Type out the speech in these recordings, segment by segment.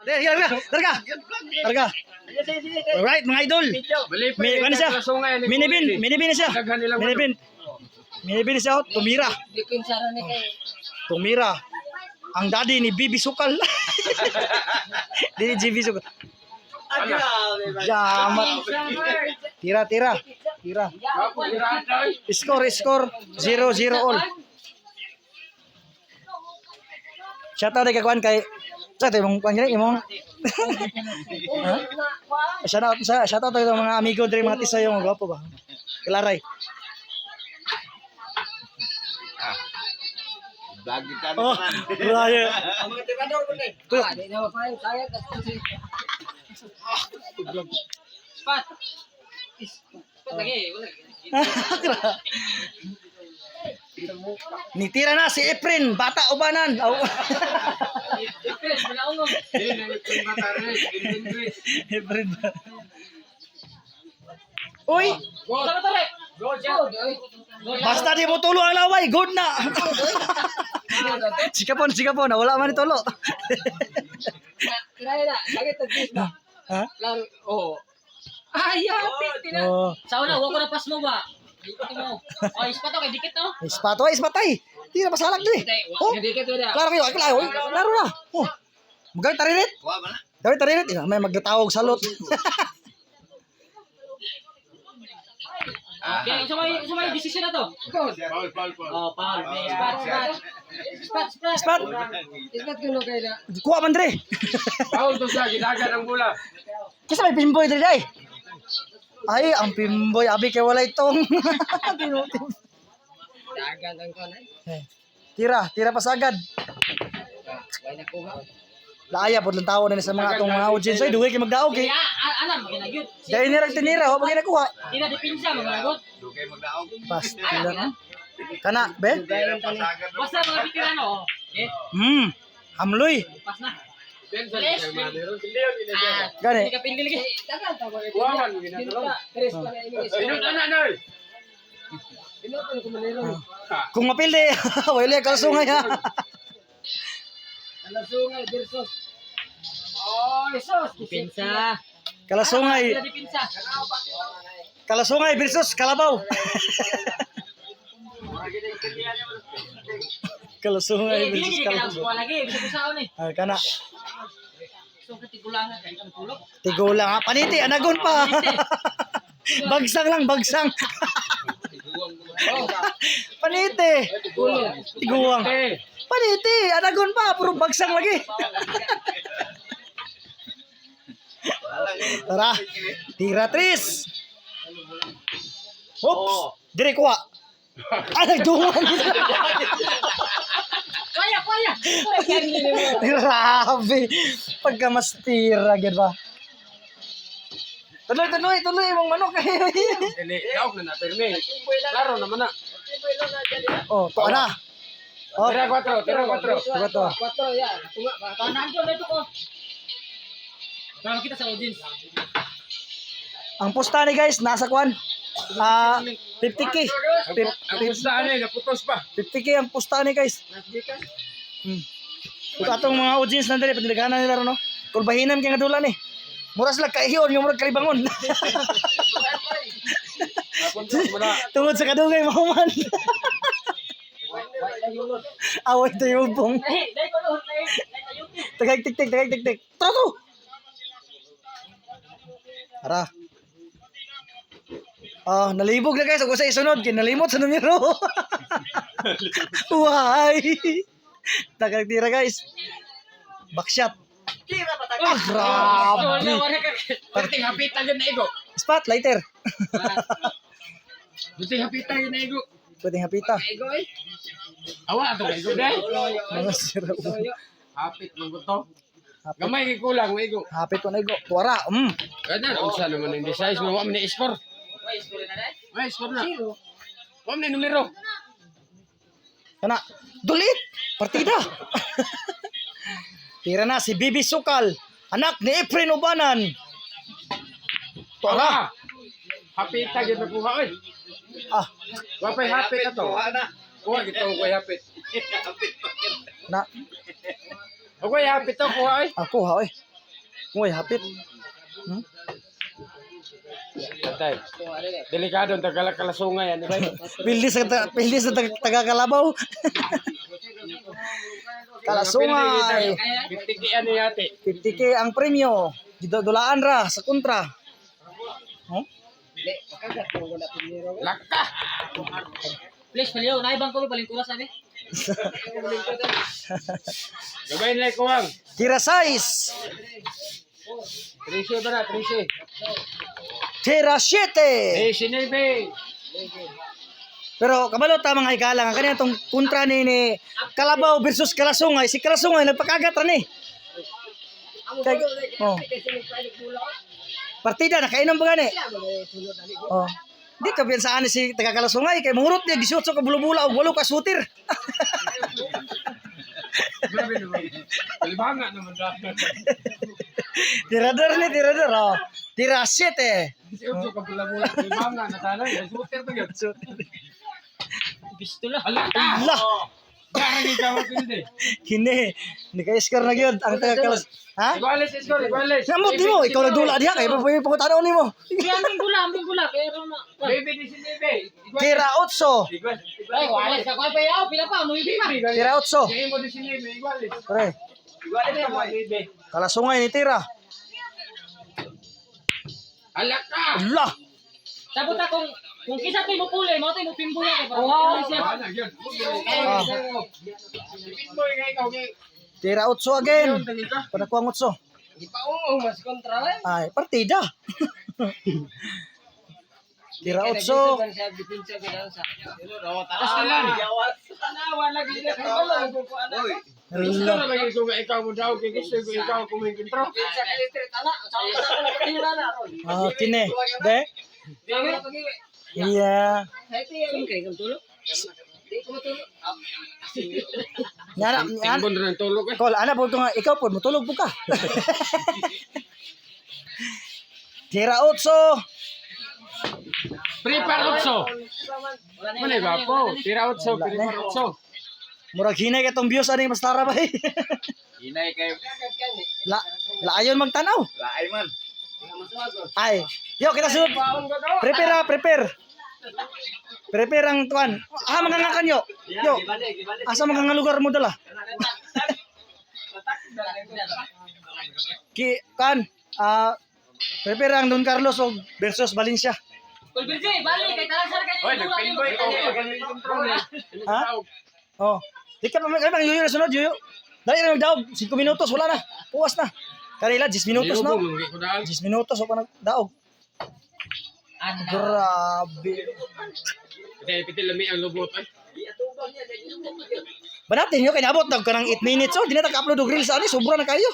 Targa. Alright, mga idol. Ano siya? Minibin na siya. Minibin siya. Tumira. Tumira. Ang daddy ni Bibi Sukal. Di Bibi Sukal. Jamat. Tira. Score 0-0 all. Shoutout kay Kwan kay imong Kwan gani imong. Shoutout kay mga amigo diri mga tisoy mga gwapo ba. Kelaray. Vlog kita Oh, raya. Mga tirador ko ni. Di na mapain saya kasi. Spat. Spat lagi, wala. Nitira na si Efren, bata ubanan. Efren, binaungong. Efren. Uy, Sama tare. Go, basta di mo tulo ang laway, good na. Sikapon, wala man itulo. Kira na, lagi tagis ba? Ha? Laro, oh. Ay, yapit na. Oh, Sa una, wako na pas mo ba? Dikit mo. Oh, ispat kay dikit no. ispatay. Di na masalak di. Oh, Dikit mo na. klaro kayo, klaro na. Oh, magay taririt. Wa ba na? Gawin taririt, may magdatawag salot. Okay, sumay decision na to. Paul. Oh, Paul. Spat. Ispat kuno kay na. Kuha man dre. Paul to sa gidagan ang bola. Kasi may pimboy dre day. Ay, ang pimboy abi kay walay tong. Dagan ang kon ay. Tira pasagad. Wala na kuha. Laaya pod lang tao na sa mga atong mga audience ay duwe kay magdaog kay. Alam mo ginagyud. Dahil nirag tinira, wa bagay nakuha. Ina dipinsa mo nagot. Dugay magdaog. Pas tila. Kana, be? Basta mga veterano. Okay? Hamloy. Pas na. Gani. Hindi ka pindi lagi. Dagan ta mo. Wawan mo ginatulong. Tres pa na ini. Inut ana noy. Inut ko manero. Kung mapilde, wala kalsungay ha. Alasungay versus. Oh, esos. Dipinsa. Kalasungay, Dipinsa. kalasungay versus kalabaw. Kalasungay Dili versus gini ka kalabaw. lagi. Bisa kusaon eh. Kana, So katigulangan kay kan tulog. tigulang ha. Paniti, anagon pa. Bagsang lang, bagsang. Paniti. Tiguang. Paniti, anagon pa. Puro bagsang lagi. Tara, tira tris. Oops, dire kuha. Ay, nagduman. Kaya. Grabe. Pagka mas tira, gid ba? Tuloy mong manok. Dili, daog na napermi. Klaro naman na. Oh, to na. Oh, Tira 4. tuwa to. 4 ya. Tunga ba? Tanan ko dito ko. Kalau kita sa audience. Ang pusta ni guys, nasa kwan. 50k. Ang pusta ani naputos pa. 50k ang pusta ni guys. Ito atong mga audience na dali, patinaganan nila ron, no? Kulbahinan kaya nga dulan eh. Mura sila kaihiyon, yung mura kalibangon. Tungod sa kadugay, mahuman. Away to yung bong. Dai ko lo, dai Tagay tik-tik. Tato! Tara. Nalibog na guys. Ako sa isunod. Kinalimot sa numero. Why? Tagay-tira guys. Backshot. Tira pa ta. Grabe. Perting hapitan yun na igo. Spotlighter. Perting hapitan yun na igo. Pwedeng hapita. Ego eh. Awa ato kay igo dai. Mga sira. Hapit mo to. Gamay kay kulang mo igo. Hapit ko na igo. Tuwara. Kada unsa naman ang size mo wa man ni score. May story na dai. May score na. Wa man ni numero. Kana. Dulit. Partida. Tira na si Bibi Sukal. Anak ni Efren Ubanan. Tuwara. Hapitan yun na kuha oy. Wa pay hapit ato. Kuha gito ko hapit. Na. Ako hapit to kuha oy. Ako ha, oy. Uy, hapit. Tay. Delikado ang tagalakalasungay, ano ba? Pildi sa taga-Kalabaw. Kalasungay. 50K ano yate? 50K ang premyo. Dulaan ra sa kontra. Oh? Laka! Please, paliw. Naibang ko, balingkura sabi. Gabayin lang kuwang. Tira size. 13 ba na? 13. Tira 7. 13 na ibe. Pero kabalo ta mga higala nga kanina tong kontra ni Kalabaw versus Kalasungay. Si Kalasungay nagpakagat ra ni. Oh. Partida nakainom ba gani? Oh. Di ka biyansaan si taga Kalasungay kay mangurot niya 18 ka bula-bula og 8 ka shooter. Grabe naman. Kalibanga naman dapat. Tirador ni tirador. Oh. Tira 7. 18 ka pula-pula. Kalibanga na tanay. Shooter to yun. Pistola. Ala! Allah. Gari ka mo pinili. Kini ni kay score na gyud ang taga Kalas. Ha? Iguales, score, iguales. Namot di mo ikaw nagdula diha kay pagputanaw nimo. Kaya ambing gula. Kaya ron na. Baby, 19. Tira 8. Igual. Ay, wala ka ko pa yaw. Pila pa, mo hindi pa. Tira 8. Ngayon mo 19, iguales. Pre, Iguales ka mo, baby. Kalasungay ni tira. Ala ka! Allah. Sabot akong kung kisa tayo mo puli, mo tayo mo pimbuya kay para. Wala, yun. Pinboy nga ikaw, kay. Tira 8 again. Dali ka. Panakuha ang 8. Di pa mas kontra eh. Ay, partida. Tira 8. Gusto na lagi ko nga ikaw mo daw, kay gusto ko ikaw kumikintro. Ah, kini. De? Iya. Nyara, nyara. Timbon rin ang tulog eh. Kol, ana po nga, ikaw po, matulog po ka. Tira 8. Prepare 8. Mali ba po? Tira 8, prepare 8. Murag hinay ka tong views, ano yung mas tara ba eh? Hinay kayo. Laayon magtanaw. Laay man. Ay, yo, kita sunod. Prepare, prepare. Prepare ang tuan. Ah, magangakan yo. Yo, asa magangang lugar mo dala? Kan, prepare ang Don Carlos o versus Valencia. Kulbirji, balik kay talasar kay. Oy, nagpinboy ko. Pag-control eh. Ha? Oh. Di ka pa yuyo na sunod, yuyo. Dali na nagdaog, 5 minutos, wala na. Puwas na. Kanila, 10 minutos, no? 10 minutos, o pa nagdaog. Grabe. Piti lami ang lubot ay. Ba natin yun, kinabot na ka ng 8 minutes, oh. Di na nag-upload og reels, ani, sobra na kayo.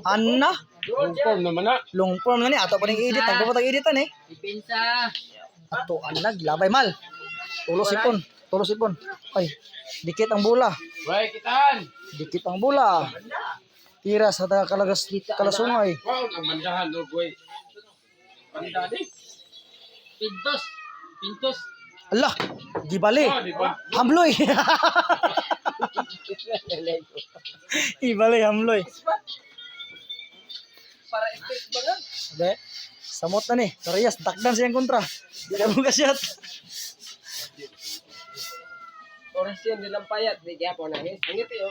Ana, Confirm naman na. long form na ni, ato pa ning edit, nagpapatag editan eh. Ipinsa. Ato, anag, labay mal. Tulos ipon, tulos ipon. Ay, dikit ang bula. Way, kitaan. Dikit ang bula. Tira sa taga Kalasungay. Wow, ang mandahan do boy. Panda di. Pintos. Allah, gibali. Oh, di ba? Hamloy. Ibali hamloy. Para space ba gan? Be, samot na ni. Kariyas, takdan siyang kontra. Di na mo kasyat. Orasyon nilang payat, di kaya po na his. Ngit yo.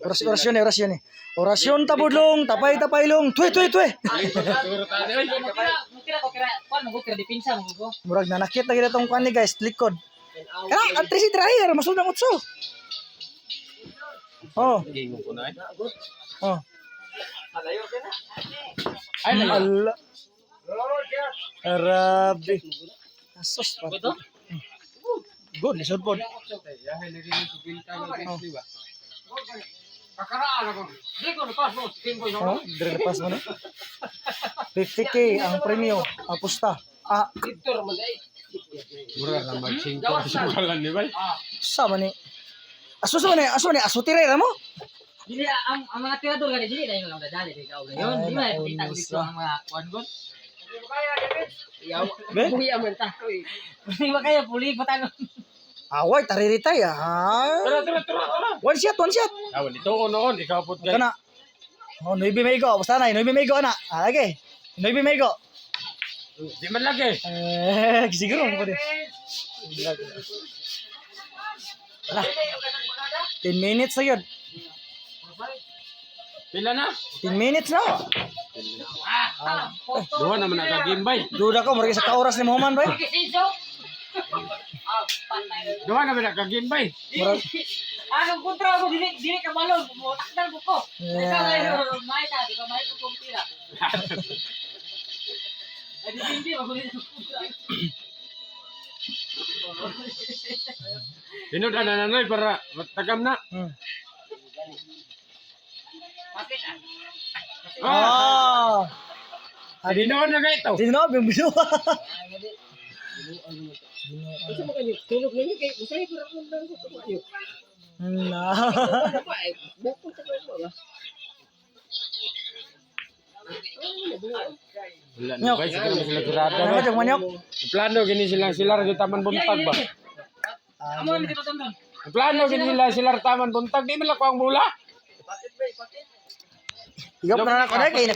Orasyon eh. Orasyon tabudlong, tapay long. Tuwe. Siguro tayo ay. Mukira ko kira. Kuan mo kira di pinsa mo ko. Murag nanakit na gina tong kwan ni guys, likod. Kaya, at si driver, masud ng utso. Oh, Gingo ko na eh. oh. Ay, na. Allah. Arabi. Asos pa. Ito? Good, lisod po. Yahay na rin yung subinta ng Disney ba? Kakaraan ako. Di ko napas mo. Tingkoy na. Oh, dire na pas mo na. 50K ang premyo, ang pusta. Ah, Victor mo dai. Mura lang mag-singko. Sukalan ni bay. sa man ni. Aso tirera mo? Dili ang mga tirador gani dili na yung lang dadali kay kaog ngayon. Di ba kita ko dito ang mga kuan gon. Yaw. Be? Buhi aman ta ko. Di ba kaya puli patanon. Away, tariritay ah. Tara. One shot. Awan, ito ko noon. Ikaw po kayo. Kana. Oh, 9 Maigo. Basta na, 9 Maigo na. Ah, lagi. 9 Maigo. Di man lagi. Siguro mo din. Wala. 10 minutes na yun. Pila na? 10 minutes na. Duha naman naka-gimbay. Duda ko, marami sa kaoras ni Muhammad, bay. Duha naman naka-gimbay. Anong kontra ko dili ka malon mo takdal ko. Yeah. Ikaw may ta, di ba may ko pila. Hindi ba kunin ko. Hinod na nanoy para matagam na. Bakit Ah. Adinoon na ito. Sino bimbino? Kasi mo kanyo, tulog ninyo kay usay para ko lang sa tumayo. Na. Bukod sa ko ba? Wala na Nyok. ba sila sila tirada. Ano yung manyok? Plano gini silang silar di taman buntag ba? Amo na dito tonton. Plano gini sila silar taman buntag di man lang ko ang bula. Igap na ako na kay